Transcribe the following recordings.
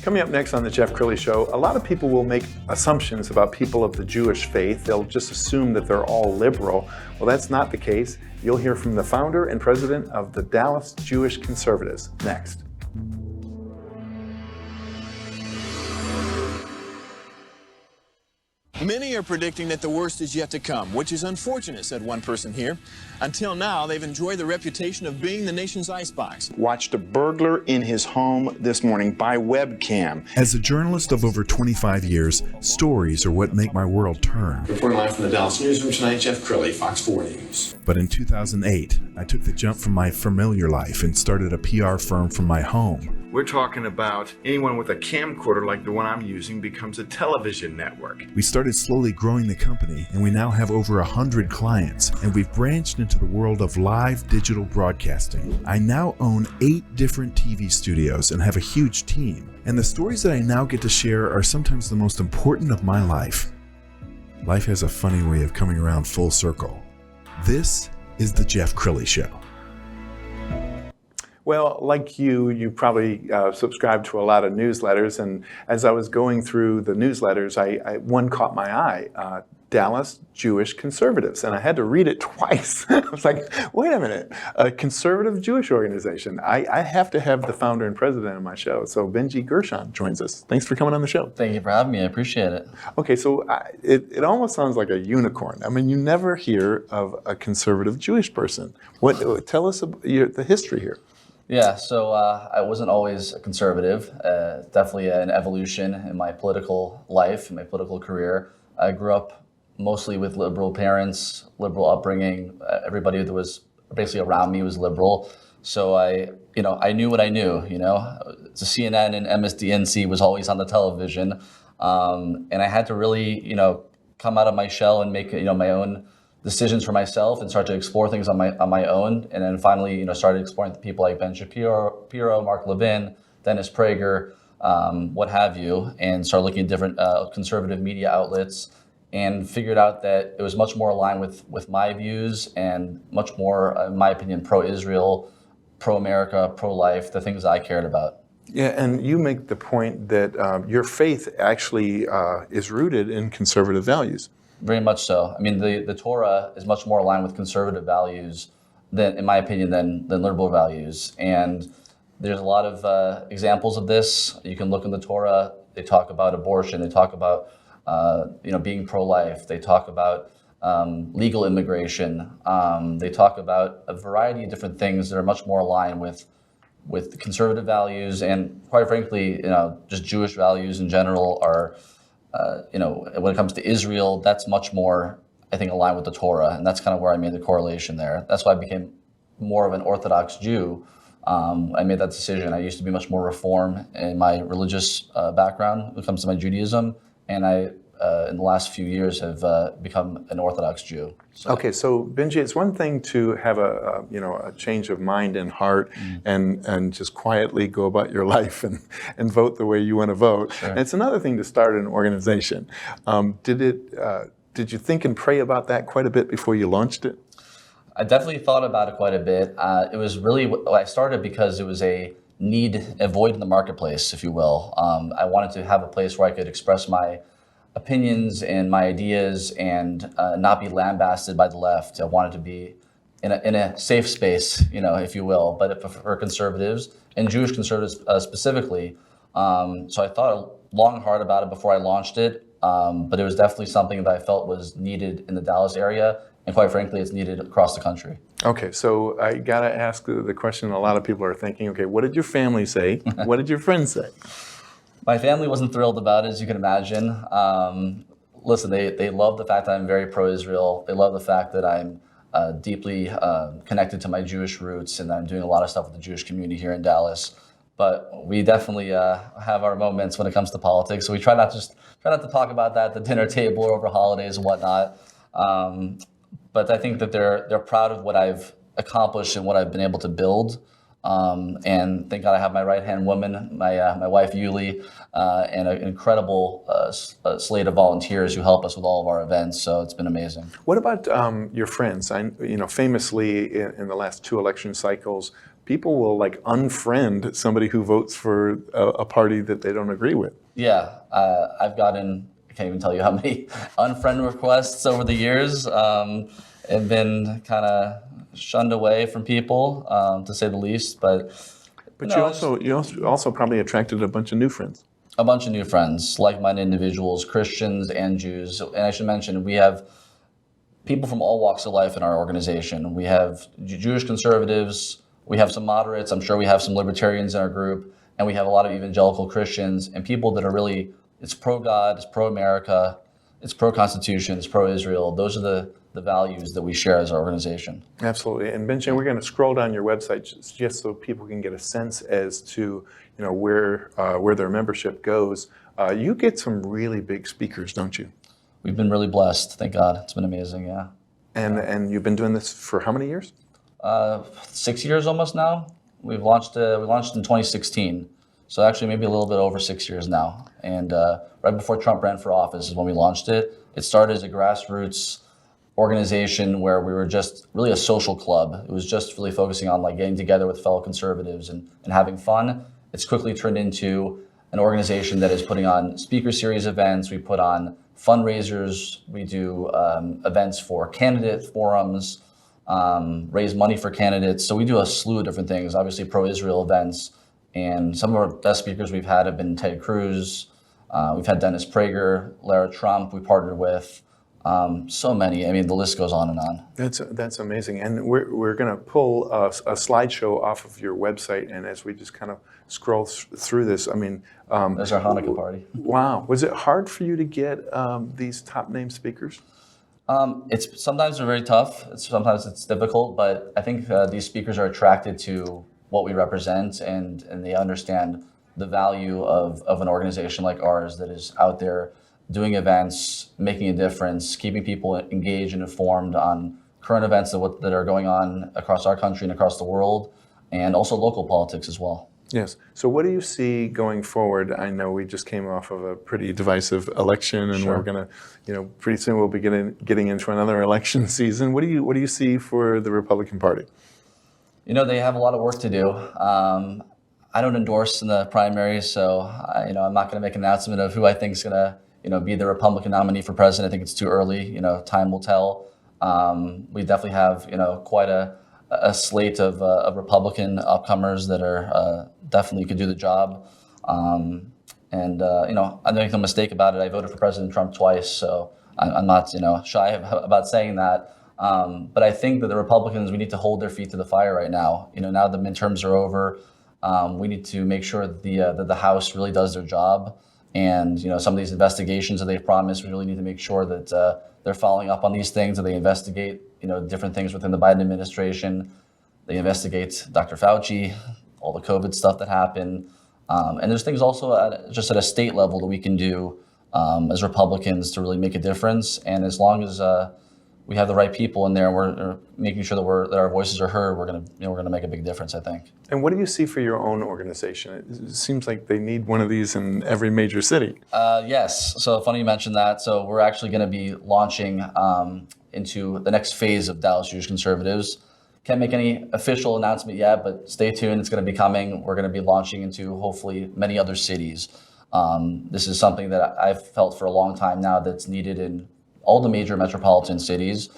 Coming up next on the Jeff Crilley Show, a lot of people will make assumptions about people of the Jewish faith. They'll just assume that they're all liberal. Well, that's not the case. You'll hear from the founder and president of the Dallas Jewish Conservatives next. Many are predicting that the worst is yet to come, which is unfortunate, said one person here. Until now, they've enjoyed the reputation of being the nation's icebox. Watched a burglar in his home this morning by webcam. As a journalist of over 25 years, stories are what make my world turn. Reporting live from the Dallas newsroom tonight, Jeff Crilley, Fox 4 News. But in 2008, I took the jump from my familiar life and started a PR firm from my home. We're talking about anyone with a camcorder like the one I'm using becomes a television network. We started slowly growing the company, and we now have over 100 clients, and we've branched into the world of live digital broadcasting. I now own 8 different TV studios and have a huge team, and the stories that I now get to share are sometimes the most important of my life. Life has a funny way of coming around full circle. This is the Jeff Crilley Show. Well, like you probably subscribe to a lot of newsletters, and as I was going through the newsletters, one caught my eye, Dallas Jewish Conservatives, and I had to read it twice. I was like, wait a minute, a conservative Jewish organization. I have to have the founder and president on my show. So Benji Gershon joins us. Thanks for coming on the show. Thank you for having me. I appreciate it. Okay, so it almost sounds like a unicorn. I mean, you never hear of a conservative Jewish person. Tell us about the history here. Yeah, so I wasn't always a conservative. Definitely an evolution in my political life, in my political career. I grew up mostly with liberal parents, liberal upbringing. Everybody that was basically around me was liberal. So I knew what I knew. The CNN and MSDNC was always on the television, and I had to really, come out of my shell and make, my own decisions for myself and start to explore things on my own, and then finally, started exploring the people like Ben Shapiro, Mark Levin, Dennis Prager, what have you, and started looking at different conservative media outlets, and figured out that it was much more aligned with my views and much more, in my opinion, pro-Israel, pro-America, pro-life, the things I cared about. Yeah, and you make the point that your faith actually is rooted in conservative values. Very much so. I mean, the Torah is much more aligned with conservative values than, in my opinion, than liberal values. And there's a lot of examples of this. You can look in the Torah. They talk about abortion. They talk about being pro-life. They talk about legal immigration. They talk about a variety of different things that are much more aligned with conservative values, and quite frankly, just Jewish values in general are. When it comes to Israel, that's much more, I think, aligned with the Torah, and that's kind of where I made the correlation there. That's why I became more of an Orthodox Jew. I made that decision. I used to be much more Reform in my religious background when it comes to my Judaism, and I, in the last few years, have become an Orthodox Jew. So. Okay, so Benji, it's one thing to have a change of mind and heart, and just quietly go about your life and vote the way you want to vote. Sure. And it's another thing to start an organization. Did you think and pray about that quite a bit before you launched it? I definitely thought about it quite a bit. It was really, I started because it was a void in the marketplace, if you will. I wanted to have a place where I could express my opinions and my ideas and not be lambasted by the left. I wanted to be in a safe space, if you will, but for conservatives and Jewish conservatives specifically. So I thought long and hard about it before I launched it, but it was definitely something that I felt was needed in the Dallas area, and quite frankly, it's needed across the country. Okay, so I gotta ask the question a lot of people are thinking, okay, what did your family say? What did your friends say? My family wasn't thrilled about it, as you can imagine. Listen, they love the fact that I'm very pro-Israel. They love the fact that I'm deeply connected to my Jewish roots, and I'm doing a lot of stuff with the Jewish community here in Dallas. But we definitely have our moments when it comes to politics. So we try not to talk about that at the dinner table or over holidays and whatnot. But I think that they're proud of what I've accomplished and what I've been able to build. And thank God I have my right-hand woman, my wife Yuli, and an incredible slate of volunteers who help us with all of our events. So it's been amazing. What about your friends? Famously in the last 2 election cycles, people will like unfriend somebody who votes for a party that they don't agree with. Yeah, I've gotten, I can't even tell you how many unfriend requests over the years. Have been kind of shunned away from people, to say the least. But you also probably attracted a bunch of new friends. A bunch of new friends, like-minded individuals, Christians and Jews. And I should mention, we have people from all walks of life in our organization. We have Jewish conservatives, we have some moderates, I'm sure we have some libertarians in our group, and we have a lot of evangelical Christians and people that are really, it's pro-God, it's pro-America, it's pro-Constitution, it's pro-Israel. Those are the values that we share as our organization. Absolutely. And Benji, we're going to scroll down your website just so people can get a sense as to where their membership goes. You get some really big speakers, don't you? We've been really blessed, thank God. It's been amazing, yeah. And you've been doing this for how many years? 6 years almost now. We launched in 2016, so actually maybe a little bit over 6 years now. And right before Trump ran for office is when we launched it. It started as a grassroots organization where we were just really a social club. It was just really focusing on like getting together with fellow conservatives and having fun. It's quickly turned into an organization that is putting on speaker series events. We put on fundraisers. We do events for candidate forums, raise money for candidates. So we do a slew of different things, obviously pro-Israel events. And some of our best speakers we've had have been Ted Cruz. We've had Dennis Prager, Lara Trump we partnered with. So many. I mean, the list goes on and on. That's amazing. And we're going to pull a slideshow off of your website. And as we just kind of scroll through this, I mean, there's our Hanukkah party. Wow. Was it hard for you to get these top name speakers? It's sometimes they're very tough. Sometimes it's difficult, but I think these speakers are attracted to what we represent and they understand the value of an organization like ours that is out there doing events, making a difference, keeping people engaged and informed on current events that are going on across our country and across the world, and also local politics as well. Yes. So what do you see going forward? I know we just came off of a pretty divisive election, and Sure. we're going to, pretty soon we'll be getting into another election season. What do you see for the Republican Party? They have a lot of work to do. I don't endorse in the primaries, so I'm not going to make an announcement of who I think is going to be the Republican nominee for president. I think it's too early. Time will tell. We definitely have, quite a slate of Republican upcomers that are definitely could do the job. I don't make no mistake about it. I voted for President Trump twice, so I'm not, shy about saying that. But I think that the Republicans, we need to hold their feet to the fire right now. Now the midterms are over. We need to make sure that the House really does their job. And some of these investigations that they've promised, we really need to make sure that they're following up on these things, that they investigate different things within the Biden administration. They investigate Dr. Fauci, all the COVID stuff that happened, and there's things also just at a state level that we can do as Republicans to really make a difference. And as long as we have the right people in there, and we're making sure that our voices are heard, we're gonna make a big difference, I think. And what do you see for your own organization? It seems like they need one of these in every major city. Yes. So funny you mentioned that. So we're actually going to be launching into the next phase of Dallas Jewish Conservatives. Can't make any official announcement yet, but stay tuned. It's going to be coming. We're going to be launching into hopefully many other cities. This is something that I've felt for a long time now that's needed in all the major metropolitan cities,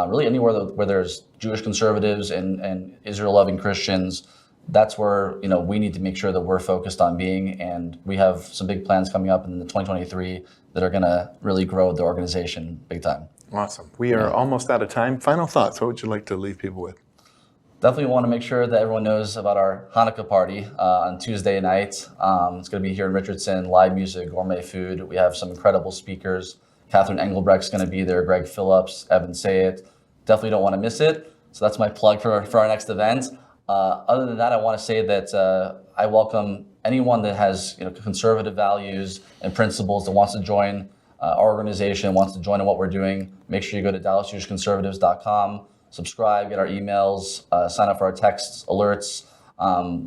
really anywhere where there's Jewish conservatives and Israel-loving Christians. That's where we need to make sure that we're focused on being, and we have some big plans coming up in the 2023 that are going to really grow the organization big time. Awesome. We are almost out of time. Final thoughts. What would you like to leave people with? Definitely want to make sure that everyone knows about our Hanukkah party on Tuesday night. It's going to be here in Richardson, live music, gourmet food. We have some incredible speakers. Catherine Engelbrecht's going to be there, Greg Phillips, Evan Sayet. Definitely don't want to miss it. So that's my plug for our next event. Other than that, I want to say that I welcome anyone that has conservative values and principles that wants to join our organization, wants to join in what we're doing. Make sure you go to DallasJewishConservatives.com, subscribe, get our emails, sign up for our text alerts.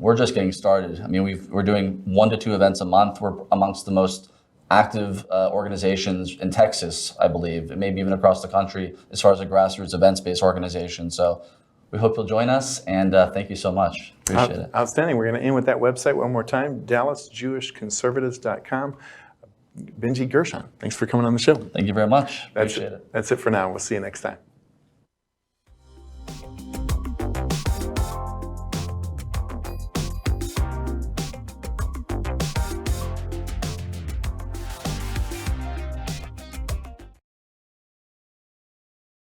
We're just getting started. I mean, we're doing 1 to 2 events a month. We're amongst the most active organizations in Texas, I believe, and maybe even across the country as far as a grassroots events-based organization. So we hope you'll join us, and thank you so much. Appreciate it. Outstanding. We're going to end with that website one more time, DallasJewishConservatives.com. Benji, Gershon, thanks for coming on the show. Thank you very much. Appreciate it. That's it for now. We'll see you next time.